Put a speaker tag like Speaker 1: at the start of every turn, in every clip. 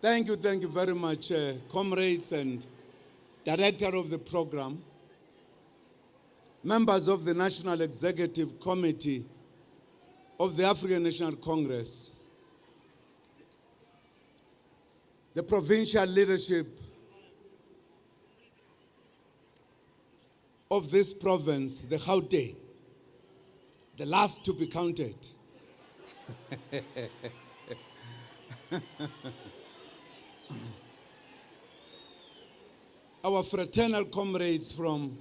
Speaker 1: Thank you very much, comrades and director of the program, members of the National Executive Committee of the African National Congress, the provincial leadership of this province, the Gauteng, the last to be counted. Our fraternal comrades from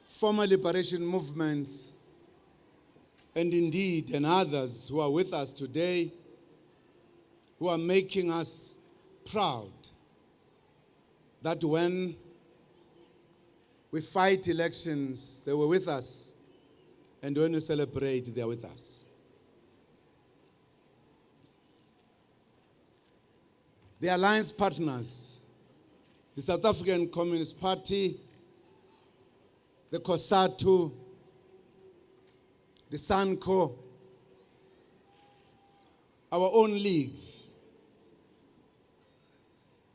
Speaker 1: former liberation movements and others who are with us today, who are making us proud that when we fight elections, they were with us, and when we celebrate, they are with us. The alliance partners, the South African Communist Party, the COSATU, the SANCO, our own leagues,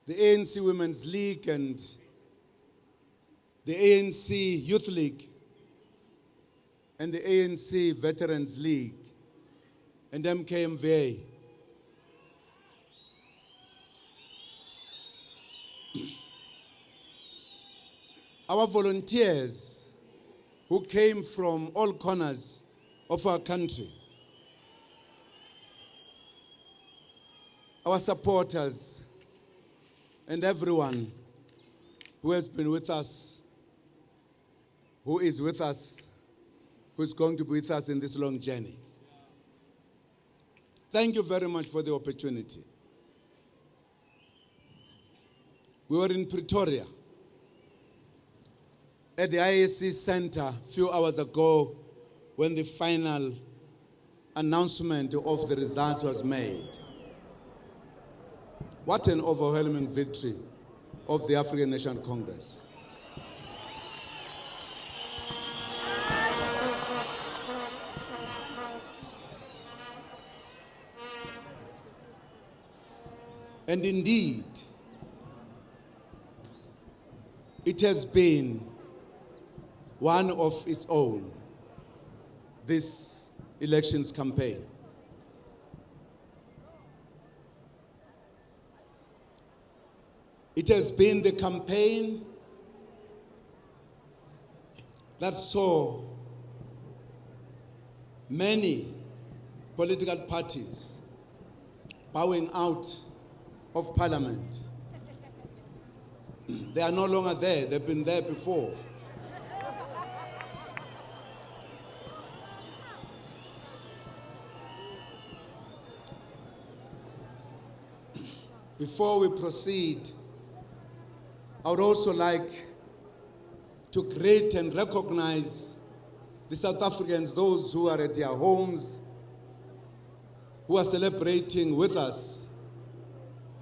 Speaker 1: the ANC Women's League and the ANC Youth League and the ANC Veterans League and MKMVA. Our volunteers who came from all corners of our country, our supporters, and everyone who has been with us, who is with us, who is going to be with us in this long journey. Thank you very much for the opportunity. We were in Pretoria at the IAC Center a few hours ago when the final announcement of the results was made. What an overwhelming victory of the African National Congress. And indeed, it has been one of its own, this elections campaign. It has been the campaign that saw many political parties bowing out of parliament. They are no longer there, they've been there before. Before we proceed, I would also like to greet and recognize the South Africans, those who are at their homes, who are celebrating with us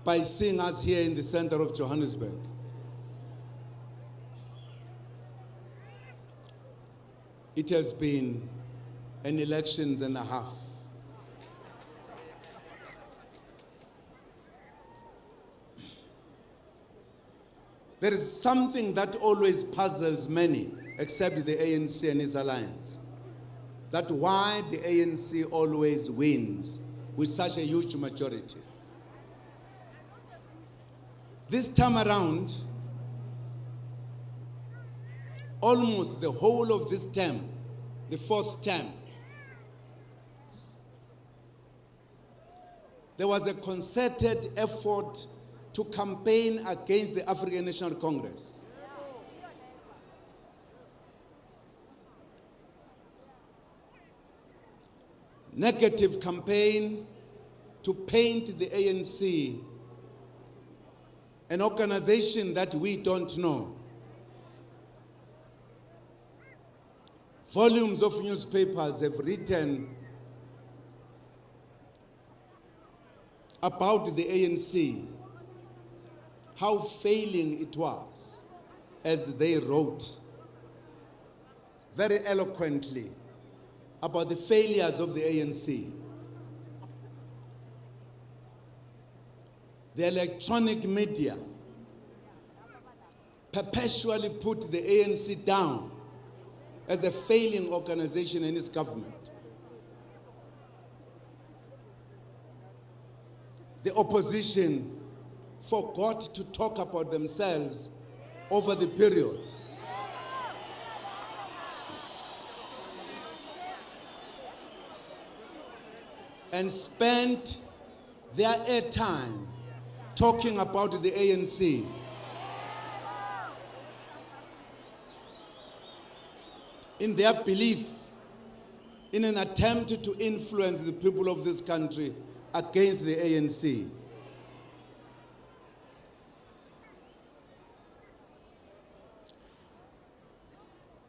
Speaker 1: by seeing us here in the center of Johannesburg. It has been an election and a half. There is something that always puzzles many, except the ANC and its alliance. That why the ANC always wins with such a huge majority. This time around, almost the whole of this term, the fourth term, there was a concerted effort to campaign against the African National Congress. Negative campaign to paint the ANC an organization that we don't know. Volumes of newspapers have written about the ANC, how failing it was, as they wrote very eloquently about the failures of the ANC. the electronic media perpetually put the ANC down as a failing organization in its government. The opposition forgot to talk about themselves over the period. And spent their airtime talking about the ANC. In their belief, in an attempt to influence the people of this country against the ANC.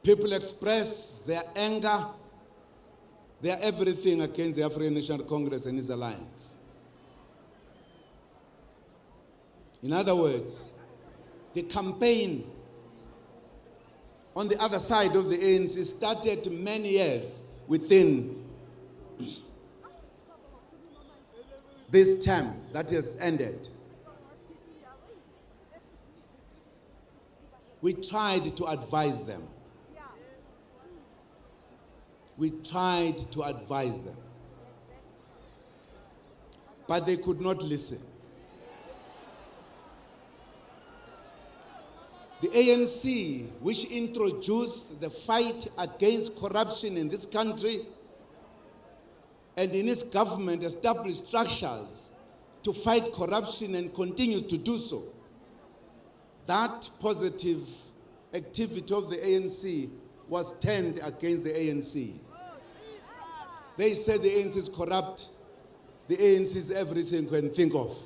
Speaker 1: People express their anger, their everything against the African National Congress and its alliance. In other words, the campaign on the other side of the ANC started many years within this term that has ended. We tried to advise them. We tried to advise them. But they could not listen. The ANC, which introduced the fight against corruption in this country, and in its government established structures to fight corruption and continues to do so, that positive activity of the ANC was turned against the ANC. They said the ANC is corrupt, the ANC is everything you can think of.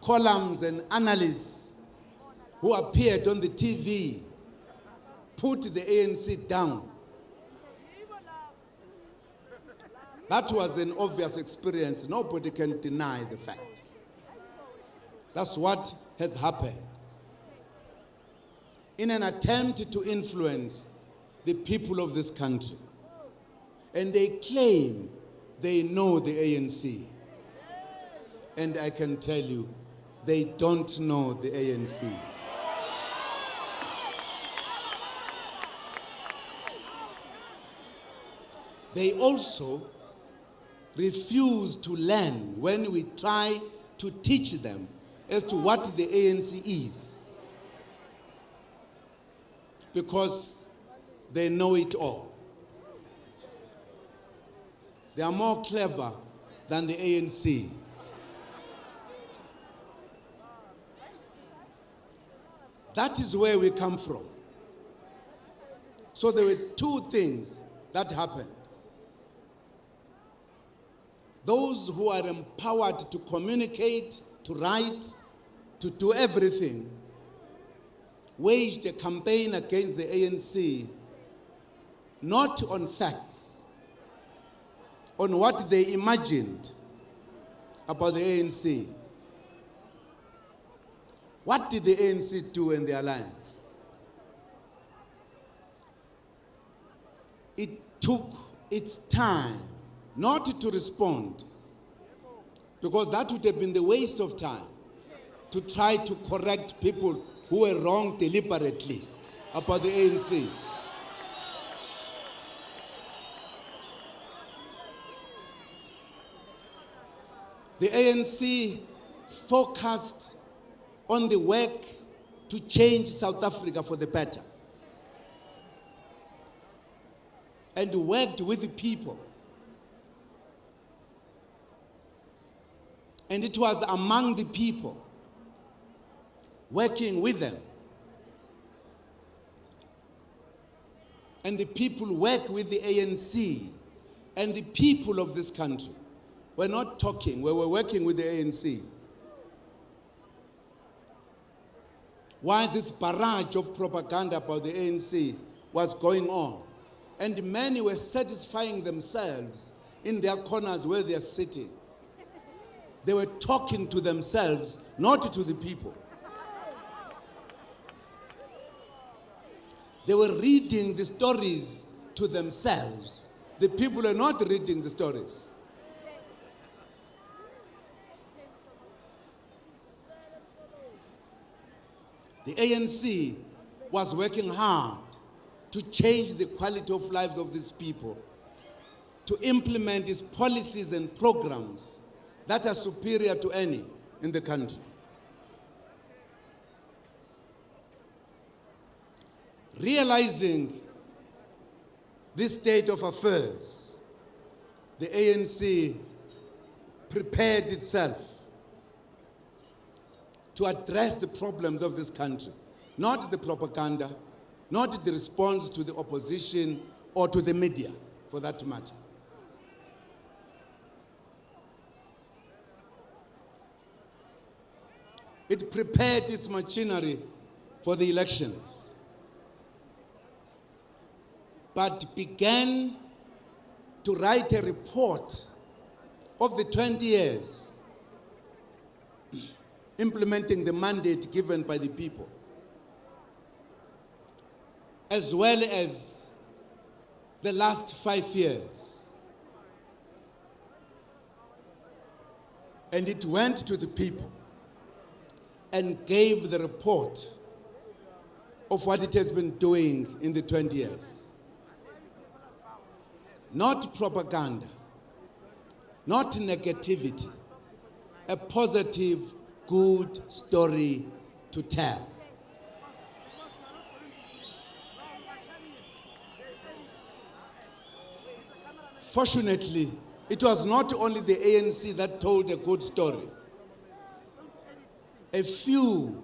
Speaker 1: Columns and analysts who appeared on the TV put the ANC down. That was an obvious experience. Nobody can deny the fact. That's what has happened. In an attempt to influence the people of this country. And they claim they know the ANC. And I can tell you, they don't know the ANC. They also refuse to learn when we try to teach them as to what the ANC is, because they know it all. They are more clever than the ANC. That is where we come from. So there were two things that happened. Those who are empowered to communicate, to write, to do everything, waged a campaign against the ANC, not on facts, on what they imagined about the ANC. What did the ANC do in the alliance? It took its time not to respond, because that would have been the waste of time to try to correct people who were wrong deliberately about the ANC. The ANC focused on the work to change South Africa for the better, and worked with the people. And it was among the people, working with them. And the people work with the ANC, and the people of this country. We're not talking, we were working with the ANC. While this barrage of propaganda about the ANC was going on, and many were satisfying themselves in their corners where they are sitting. They were talking to themselves, not to the people. They were reading the stories to themselves. The people are not reading the stories. The ANC was working hard to change the quality of lives of these people, to implement its policies and programs that are superior to any in the country. Realizing this state of affairs, the ANC prepared itself to address the problems of this country, not the propaganda, not the response to the opposition or to the media, for that matter. It prepared its machinery for the elections, but began to write a report of the 20 years implementing the mandate given by the people, as well as the last 5 years. And it went to the people and gave the report of what it has been doing in the 20 years. Not propaganda, not negativity, a positive, good story to tell. Fortunately, it was not only the ANC that told a good story. A few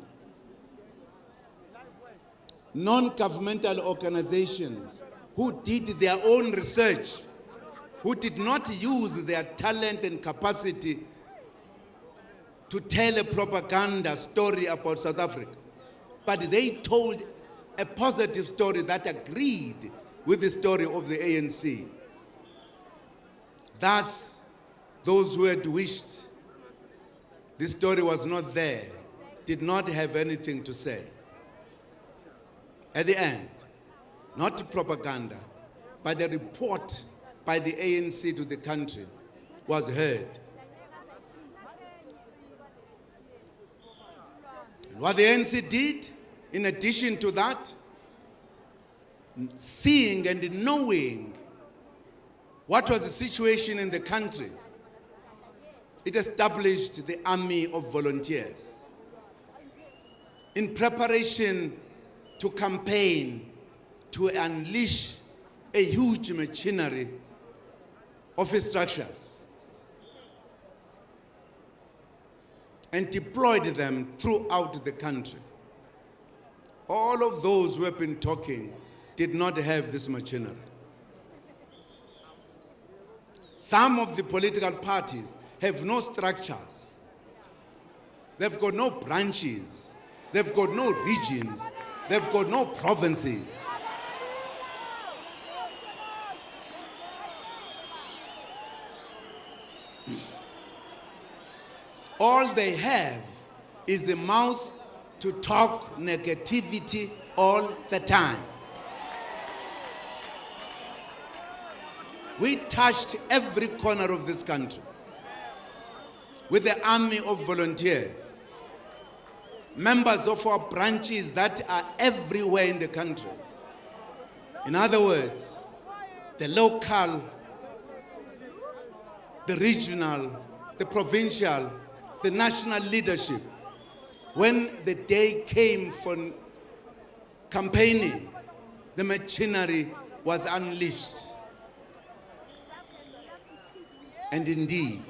Speaker 1: non-governmental organizations who did their own research, who did not use their talent and capacity to tell a propaganda story about South Africa, but they told a positive story that agreed with the story of the ANC. Thus, those who had wished this story was not there did not have anything to say. At the end, not propaganda, but the report by the ANC to the country was heard. And what the ANC did, in addition to that, seeing and knowing what was the situation in the country, it established the army of volunteers in preparation to campaign to unleash a huge machinery of structures and deployed them throughout the country. All of those who have been talking did not have this machinery. Some of the political parties have no structures. They've got no branches. They've got no regions. They've got no provinces. All they have is the mouth to talk negativity all the time. We touched every corner of this country with the army of volunteers, members of our branches that are everywhere in the country. In other words, the local, the regional, the provincial, the national leadership. When the day came for campaigning, the machinery was unleashed. And indeed,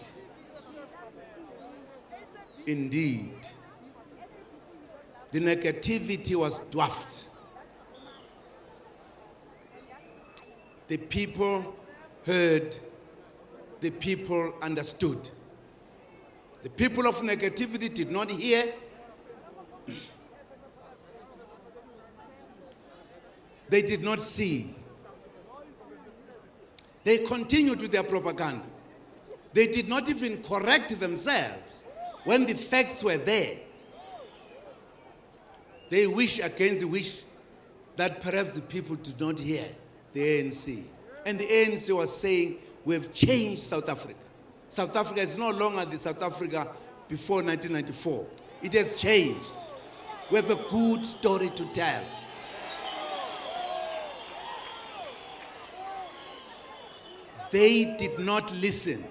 Speaker 1: the negativity was dwarfed. The people heard, the people understood. The people of negativity did not hear. They did not see. They continued with their propaganda. They did not even correct themselves when the facts were there. They wish against the wish that perhaps the people did not hear the ANC. And the ANC was saying, we have changed South Africa. South Africa is no longer the South Africa before 1994. It has changed. We have a good story to tell. They did not listen.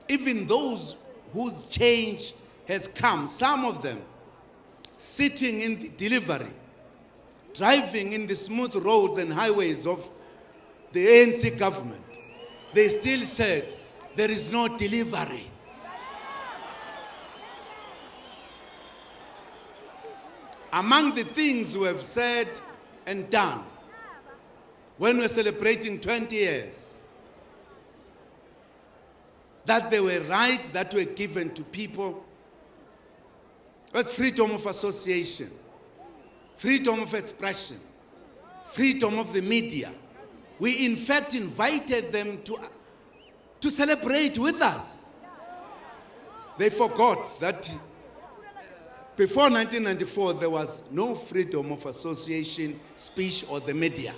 Speaker 1: Even those whose change has come, some of them sitting in the delivery, driving in the smooth roads and highways of the ANC government, they still said there is no delivery. Among the things we have said and done when we're celebrating 20 years, that there were rights that were given to people, was freedom of association, freedom of expression, freedom of the media. We in fact invited them to celebrate with us. They forgot that before 1994 there was no freedom of association, speech, or the media.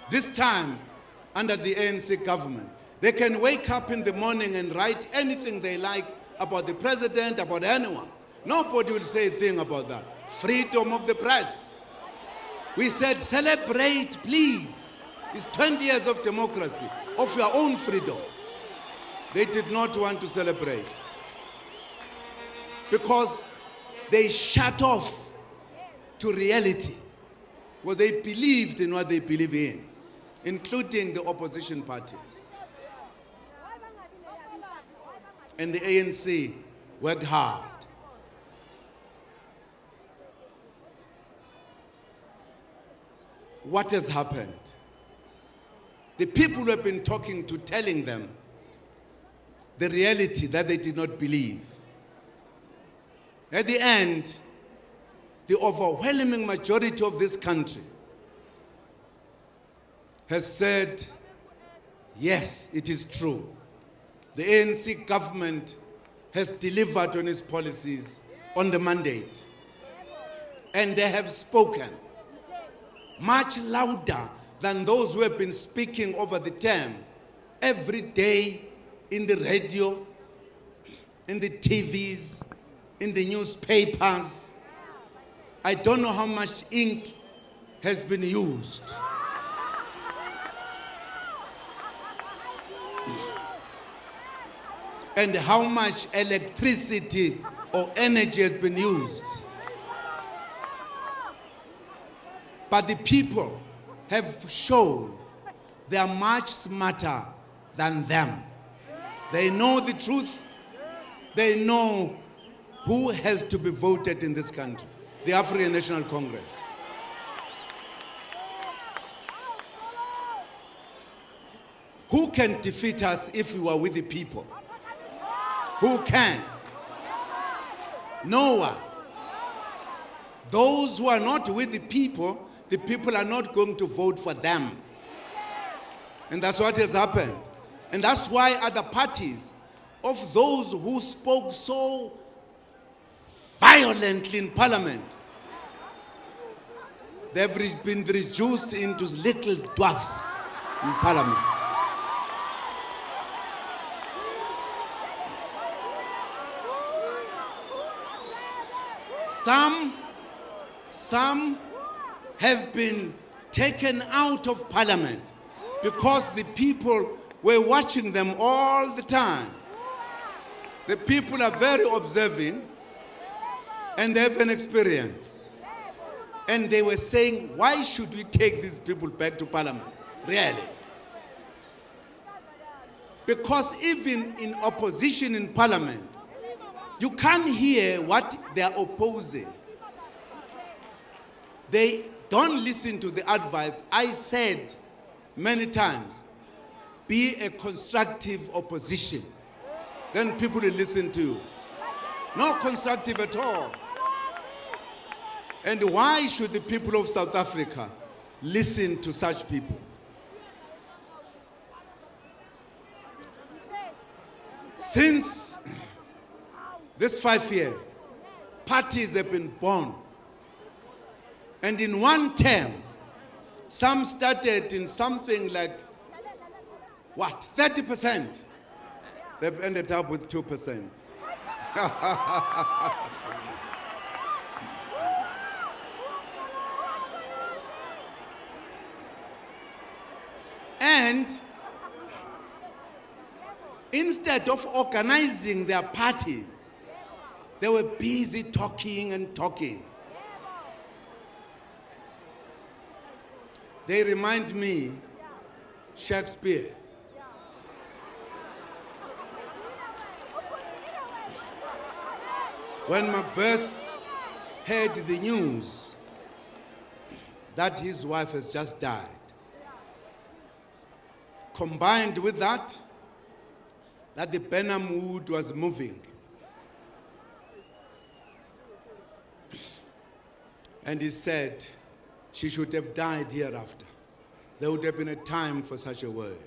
Speaker 1: This time, under the ANC government, they can wake up in the morning and write anything they like about the president, about anyone. Nobody will say a thing about that. Freedom of the press. We said, celebrate, please. It's 20 years of democracy, of your own freedom. They did not want to celebrate because they shut off to reality, where they believed in what they believe in, including the opposition parties. And the ANC worked hard. What has happened? The people who have been talking to, telling them the reality that they did not believe. At the end, the overwhelming majority of this country has said, yes, it is true. The ANC government has delivered on its policies on the mandate. And they have spoken much louder than those who have been speaking over the term every day in the radio, in the TVs, in the newspapers. I don't know how much ink has been used. And how much electricity or energy has been used. But the people have shown they are much smarter than them. They know the truth. They know who has to be voted in this country. The African National Congress. Who can defeat us if we are with the people? Who can? No one. Those who are not with the people are not going to vote for them. And that's what has happened. And that's why other parties, of those who spoke so violently in parliament, they've been reduced into little dwarfs in parliament. Some have been taken out of parliament because the people were watching them all the time. The people are very observing and they have an experience. And they were saying, why should we take these people back to parliament? Really? Because even in opposition in parliament, you can't hear what they are opposing. They don't listen to the advice. I said many times, be a constructive opposition. Then people will listen to you. No constructive at all. And why should the people of South Africa listen to such people? Since this 5 years, parties have been born. And in one term, some started in something like what, 30%? They've ended up with 2%. And instead of organizing their parties, they were busy talking and talking. They remind me Shakespeare. When Macbeth heard the news that his wife has just died, combined with that the Benham wood was moving, and he said she should have died hereafter. There would have been a time for such a word.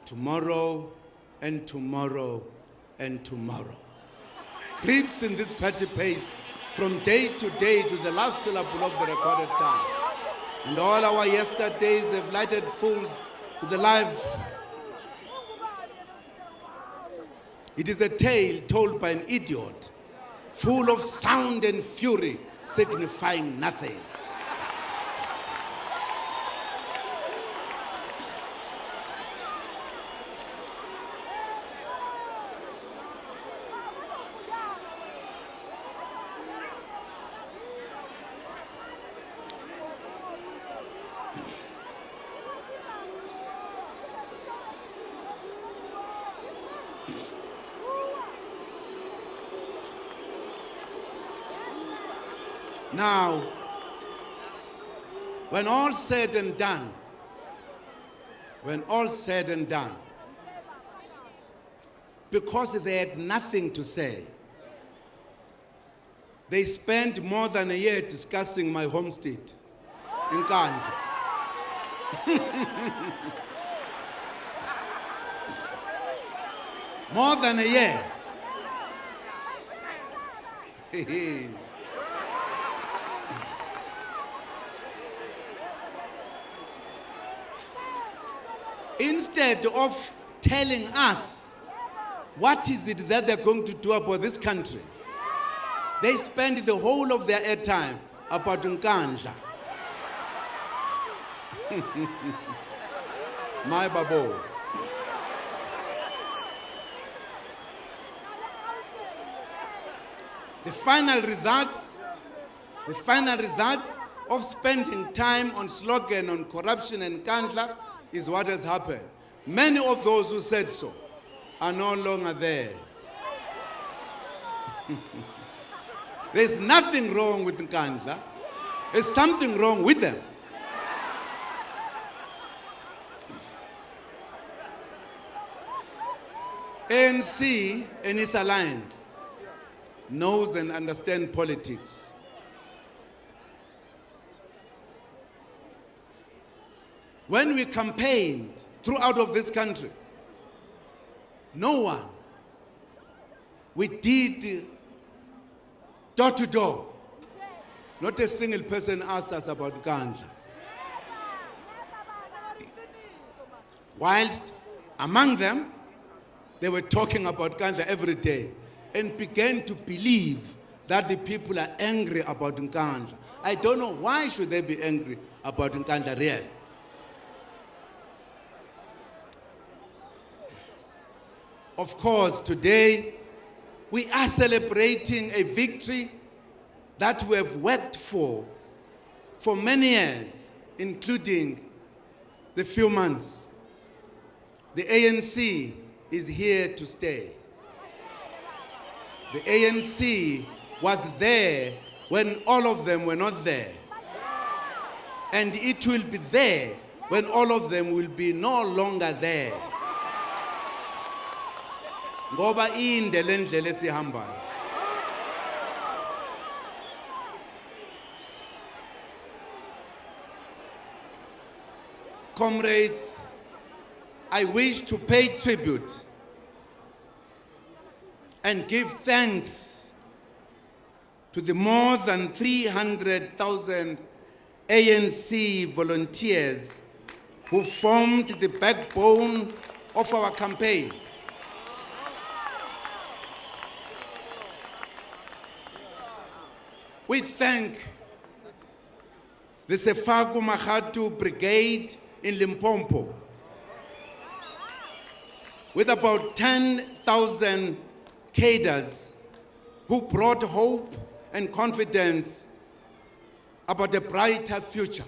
Speaker 1: Tomorrow and tomorrow and tomorrow. Creeps in this petty pace from day to day to the last syllable of the recorded time. And all our yesterdays have lighted fools with the life. It is a tale told by an idiot, full of sound and fury, signifying nothing. Now, when all said and done, because they had nothing to say, they spent more than a year discussing my home state in Kanza. More than a year. Instead of telling us what is it that they're going to do about this country, they spend the whole of their airtime about Nkandla. My babo. The final results of spending time on slogan on corruption and Nkandla is what has happened. Many of those who said so are no longer there. There's nothing wrong with Nkandla. There's something wrong with them. ANC and its alliance knows and understands politics. When we campaigned throughout of this country, no one, we did door to door. Not a single person asked us about Nkandla. Whilst among them, they were talking about Nkandla every day and began to believe that the people are angry about Nkandla. I don't know why should they be angry about Nkandla really. Of course, today, we are celebrating a victory that we have worked for many years, including the few months. The ANC is here to stay. The ANC was there when all of them were not there. And it will be there when all of them will be no longer there. Ngoba inde lendlela esihambayo. Comrades, I wish to pay tribute and give thanks to the more than 300,000 ANC volunteers who formed the backbone of our campaign. We thank the Sefaku Mahatu Brigade in Limpopo with about 10,000 cadres who brought hope and confidence about a brighter future.